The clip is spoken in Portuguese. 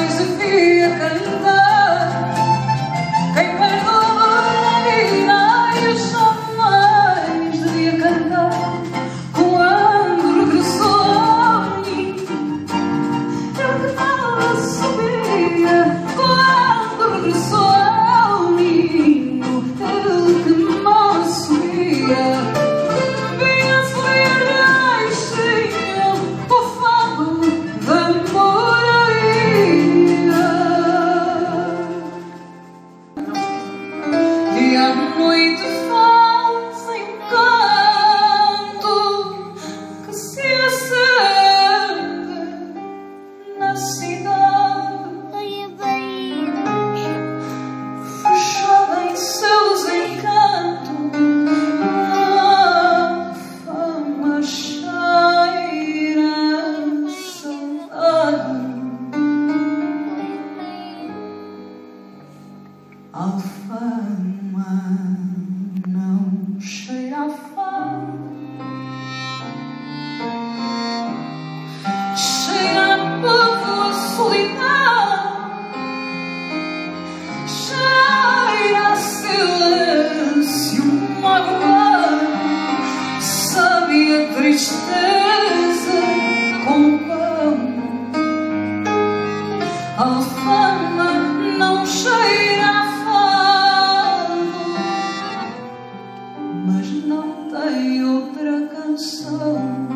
mais devia cantar. Quem perdoa a vida eu jamais devia cantar. Quando regressou a mim, eu que mal sabia. Quando regressou ao ninho, eu que mal sabia. E à noite fazem um canto que se acende na cidade, fechada em seus encantos, a fama cheira a saudade. A fama não cheira a fama, cheira a povo, a solidão, cheira a silêncio magoado, sabe a tristeza com pão. A fama não cheira a mas não tem outra canção.